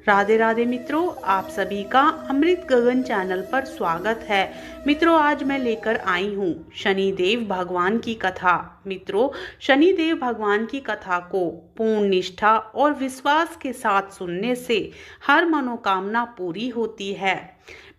राधे राधे मित्रों, आप सभी का अमृत गगन चैनल पर स्वागत है। मित्रों, आज मैं लेकर आई हूँ शनिदेव भगवान की कथा। मित्रों, शनिदेव भगवान की कथा को पूर्ण निष्ठा और विश्वास के साथ सुनने से हर मनोकामना पूरी होती है।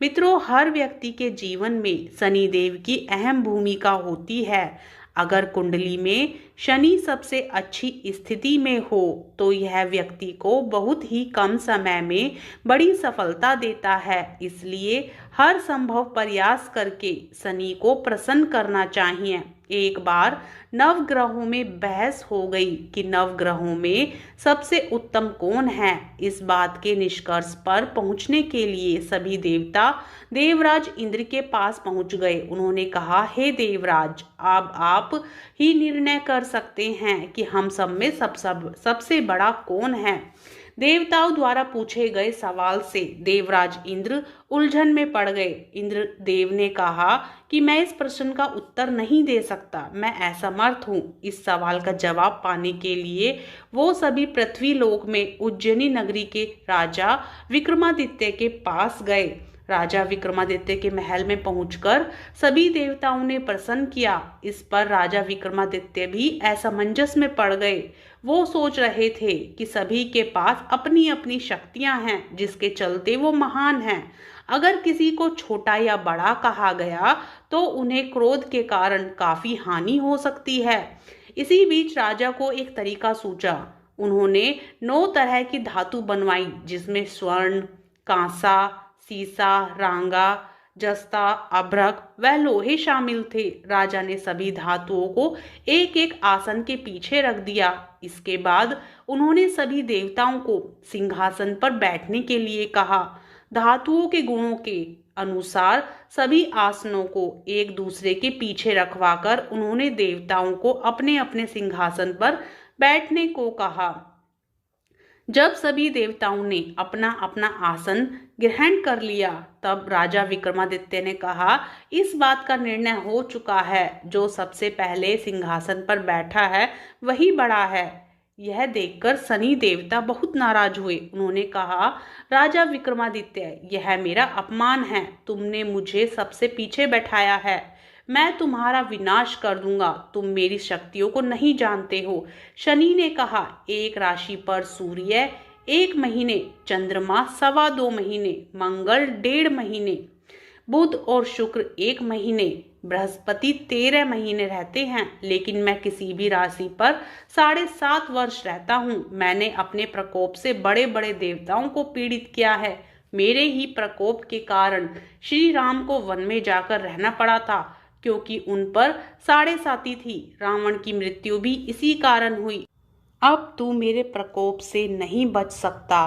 मित्रों, हर व्यक्ति के जीवन में शनिदेव की अहम भूमिका होती है। अगर कुंडली में शनि सबसे अच्छी स्थिति में हो तो यह व्यक्ति को बहुत ही कम समय में बड़ी सफलता देता है। इसलिए हर संभव प्रयास करके शनि को प्रसन्न करना चाहिए। एक बार नवग्रहों में बहस हो गई कि नवग्रहों में सबसे उत्तम कौन है। इस बात के निष्कर्ष पर पहुंचने के लिए सभी देवता देवराज इंद्र के पास पहुंच गए। उन्होंने कहा, हे देवराज, अब आप ही निर्णय कर सकते हैं कि हम सब में सबसे बड़ा कौन है। देवताओं द्वारा पूछे गए सवाल से देवराज इंद्र उलझन में पड़ गए। इंद्र देव ने कहा कि मैं इस प्रश्न का उत्तर नहीं दे सकता, मैं असमर्थ हूँ। इस सवाल का जवाब पाने के लिए वो सभी पृथ्वी लोक में उज्जैनी नगरी के राजा विक्रमादित्य के पास गए। राजा विक्रमादित्य के महल में पहुंचकर सभी देवताओं ने प्रसन्न किया। इस पर राजा विक्रमादित्य भी असमंजस में पड़ गए। वो सोच रहे थे कि सभी के पास अपनी अपनी शक्तियां हैं जिसके चलते वो महान हैं। अगर किसी को छोटा या बड़ा कहा गया तो उन्हें क्रोध के कारण काफी हानि हो सकती है। इसी बीच राजा को एक तरीका सूझा। उन्होंने 9 तरह की धातु बनवाई जिसमें स्वर्ण, कांसा, सीसा, रांगा, जस्ता, अभ्रक व लोहे शामिल थे। राजा ने सभी धातुओं को एक एक आसन के पीछे रख दिया। इसके बाद उन्होंने सभी देवताओं को सिंहासन पर बैठने के लिए कहा। धातुओं के गुणों के अनुसार सभी आसनों को एक दूसरे के पीछे रखवाकर उन्होंने देवताओं को अपने अपने सिंहासन पर बैठने को कहा। जब सभी देवताओं ने अपना अपना आसन ग्रहण कर लिया तब राजा विक्रमादित्य ने कहा, इस बात का निर्णय हो चुका है, जो सबसे पहले सिंहासन पर बैठा है वही बड़ा है। यह देखकर शनि देवता बहुत नाराज हुए। उन्होंने कहा, राजा विक्रमादित्य, यह मेरा अपमान है। तुमने मुझे सबसे पीछे बैठाया है। मैं तुम्हारा विनाश कर दूंगा। तुम मेरी शक्तियों को नहीं जानते हो। शनि ने कहा, एक राशि पर सूर्य 1 महीने, चंद्रमा 2.25 महीने, मंगल 1.5 महीने, बुध और शुक्र 1 महीने, बृहस्पति 13 महीने रहते हैं, लेकिन मैं किसी भी राशि पर 7.5 वर्ष रहता हूँ। मैंने अपने प्रकोप से बड़े बड़े देवताओं को पीड़ित किया है। मेरे ही प्रकोप के कारण श्री राम को वन में जाकर रहना पड़ा था, क्योंकि उन पर 7.5 थी। रावण की मृत्यु भी इसी कारण हुई। अब तू मेरे प्रकोप से नहीं बच सकता।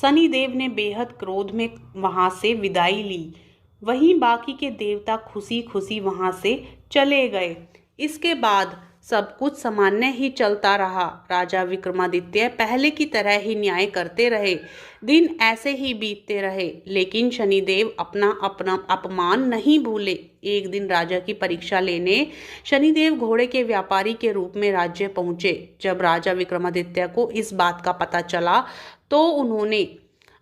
शनिदेव ने बेहद क्रोध में वहां से विदाई ली। वहीं बाकी के देवता खुशी खुशी वहां से चले गए। इसके बाद सब कुछ सामान्य ही चलता रहा। राजा विक्रमादित्य पहले की तरह ही न्याय करते रहे। दिन ऐसे ही बीतते रहे, लेकिन शनिदेव अपना अपमान नहीं भूले। एक दिन राजा की परीक्षा लेने शनिदेव घोड़े के व्यापारी के रूप में राज्य पहुंचे। जब राजा विक्रमादित्य को इस बात का पता चला तो उन्होंने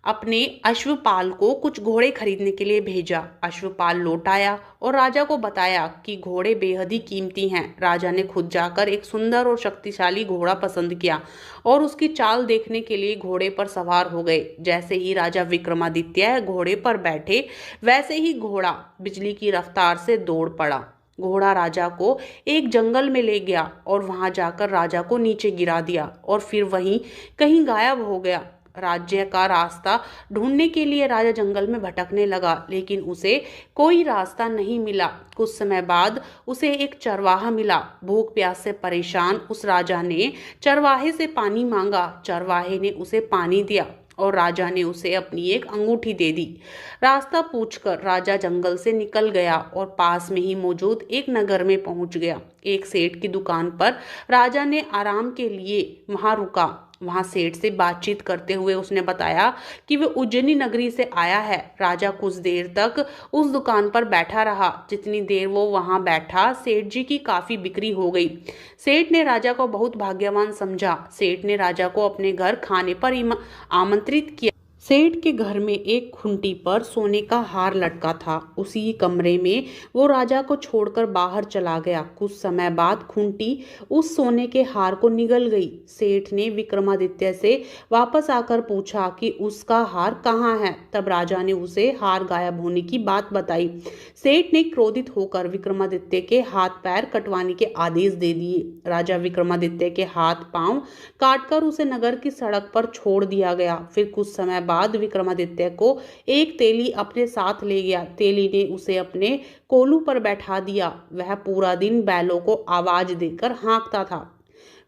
अपने अश्वपाल को कुछ घोड़े खरीदने के लिए भेजा। अश्वपाल लौट आया और राजा को बताया कि घोड़े बेहद ही कीमती हैं। राजा ने खुद जाकर एक सुंदर और शक्तिशाली घोड़ा पसंद किया और उसकी चाल देखने के लिए घोड़े पर सवार हो गए। जैसे ही राजा विक्रमादित्य घोड़े पर बैठे वैसे ही घोड़ा बिजली की रफ्तार से दौड़ पड़ा। घोड़ा राजा को एक जंगल में ले गया और वहां जाकर राजा को नीचे गिरा दिया और फिर वहीं कहीं गायब हो गया। राज्य का रास्ता ढूंढने के लिए राजा जंगल में भटकने लगा, लेकिन उसे कोई रास्ता नहीं मिला। कुछ समय बाद उसे एक चरवाहा मिला। भूख प्यास से परेशान उस राजा ने चरवाहे से पानी मांगा। चरवाहे ने उसे पानी दिया और राजा ने उसे अपनी एक अंगूठी दे दी। रास्ता पूछकर राजा जंगल से निकल गया और पास में ही मौजूद एक नगर में पहुंच गया। एक सेठ की दुकान पर राजा ने आराम के लिए वहां रुका। वहां सेठ से बातचीत करते हुए उसने बताया कि वह उज्जैनी नगरी से आया है। राजा कुछ देर तक उस दुकान पर बैठा रहा। जितनी देर वो वहां बैठा, सेठ जी की काफी बिक्री हो गई। सेठ ने राजा को बहुत भाग्यवान समझा। सेठ ने राजा को अपने घर खाने पर आमंत्रित किया। सेठ के घर में एक खूंटी पर सोने का हार लटका था। उसी कमरे में वो राजा को छोड़कर बाहर चला गया। कुछ समय बाद खूंटी उस सोने के हार को निगल गई। सेठ ने विक्रमादित्य से वापस आकर पूछा कि उसका हार कहाँ है। तब राजा ने उसे हार गायब होने की बात बताई। सेठ ने क्रोधित होकर विक्रमादित्य के हाथ पैर कटवाने के आदेश दे दिए। राजा विक्रमादित्य के हाथ पांव काटकर उसे नगर की सड़क पर छोड़ दिया गया। फिर कुछ समय बाद विक्रमादित्य को एक तेली अपने साथ ले गया। तेली ने उसे अपने कोलू पर बैठा दिया। वह पूरा दिन बैलों को आवाज देकर हाँकता था।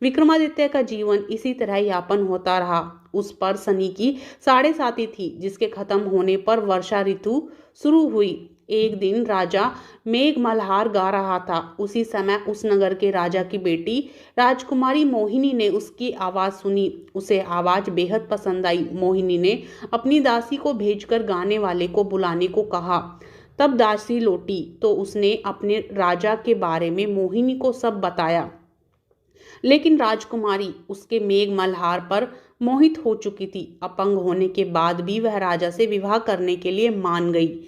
विक्रमादित्य का जीवन इसी तरह यापन होता रहा। उस पर शनि की 7.5 थी, जिसके खत्म होने पर वर्षा ऋतु शुरू हुई। एक दिन राजा मेघ मल्हार गा रहा था। उसी समय उस नगर के राजा की बेटी राजकुमारी मोहिनी ने उसकी आवाज सुनी। उसे आवाज बेहद पसंद आई। मोहिनी ने अपनी दासी को भेजकर गाने वाले को बुलाने को कहा। तब दासी लौटी तो उसने अपने राजा के बारे में मोहिनी को सब बताया। लेकिन राजकुमारी उसके मेघ मल्हार पर मोहित हो चुकी थी। अपंग होने के बाद भी वह राजा से विवाह करने के लिए मान गई।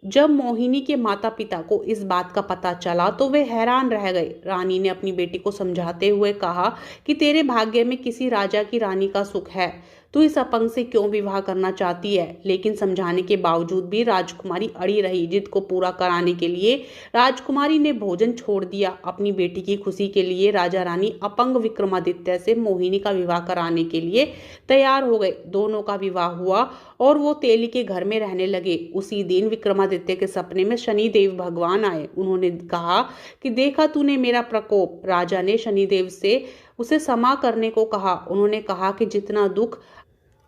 जब मोहिनी के माता पिता को इस बात का पता चला तो वे हैरान रह गए। रानी ने अपनी बेटी को समझाते हुए कहा कि तेरे भाग्य में किसी राजा की रानी का सुख है। तू इस अपंग से क्यों विवाह करना चाहती है? लेकिन समझाने के बावजूद भी राजकुमारी अड़ी रही। जिद को पूरा कराने के लिए राजकुमारी ने भोजन छोड़ दिया। अपनी बेटी की खुशी के लिए राजा रानी अपंग विक्रमादित्य से मोहिनी का विवाह कराने के लिए तैयार हो गए। दोनों का विवाह हुआ और वो तेली के घर में रहने लगे। उसी दिन विक्रमादित्य के सपने में शनिदेव भगवान आए। उन्होंने कहा कि देखा तूने मेरा प्रकोप। राजा ने शनिदेव से उसे क्षमा करने को कहा। उन्होंने कहा कि जितना दुख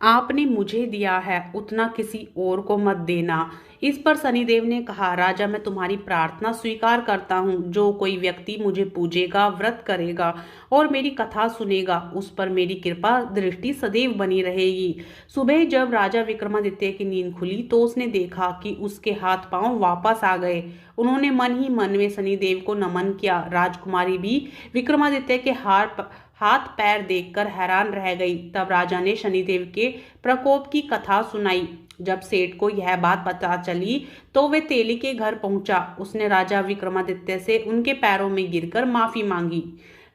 आपने मुझे दिया है उतना किसी और को मत देना। इस पर शनिदेव ने कहा, राजा मैं तुम्हारी प्रार्थना स्वीकार करता हूँ। जो कोई व्यक्ति मुझे पूजेगा, व्रत करेगा और मेरी कथा सुनेगा, उस पर मेरी कृपा दृष्टि सदैव बनी रहेगी। सुबह जब राजा विक्रमादित्य की नींद खुली तो उसने देखा कि उसके हाथ पांव वापस आ गए। उन्होंने मन ही मन में शनिदेव को नमन किया। राजकुमारी भी विक्रमादित्य के हाथ पैर देखकर हैरान रह गई। तब राजा ने शनिदेव के प्रकोप की कथा सुनाई। जब सेठ को यह बात पता चली तो वे तेली के घर पहुंचा। उसने राजा विक्रमादित्य से उनके पैरों में गिरकर माफी मांगी।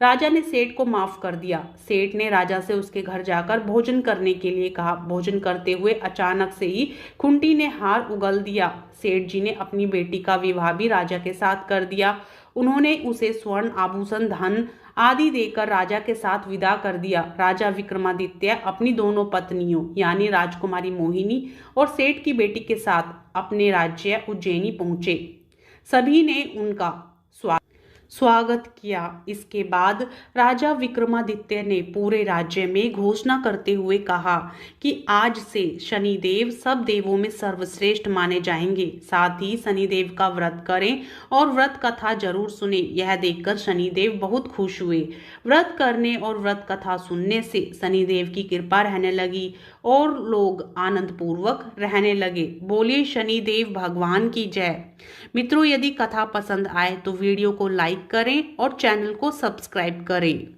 राजा ने सेठ को माफ कर दिया। सेठ ने राजा से उसके घर जाकर भोजन करने के लिए कहा। भोजन करते हुए अचानक से ही खूंटी ने हार उगल दिया। सेठ जी ने अपनी बेटी का विवाह भी राजा के साथ कर दिया। उन्होंने उसे स्वर्ण आभूषण, धन आदि देकर राजा के साथ विदा कर दिया। राजा विक्रमादित्य अपनी दोनों पत्नियों यानी राजकुमारी मोहिनी और सेठ की बेटी के साथ अपने राज्य उज्जैनी पहुंचे। सभी ने उनका स्वागत किया। इसके बाद राजा विक्रमादित्य ने पूरे राज्य में घोषणा करते हुए कहा कि आज से शनिदेव सब देवों में सर्वश्रेष्ठ माने जाएंगे। साथ ही शनिदेव का व्रत करें और व्रत कथा जरूर सुने। यह देखकर शनिदेव बहुत खुश हुए। व्रत करने और व्रत कथा सुनने से शनिदेव की कृपा रहने लगी और लोग आनंद पूर्वक रहने लगे। बोलिए शनिदेव भगवान की जय। मित्रों, यदि कथा पसंद आए तो वीडियो को लाइक करें और चैनल को सब्सक्राइब करें।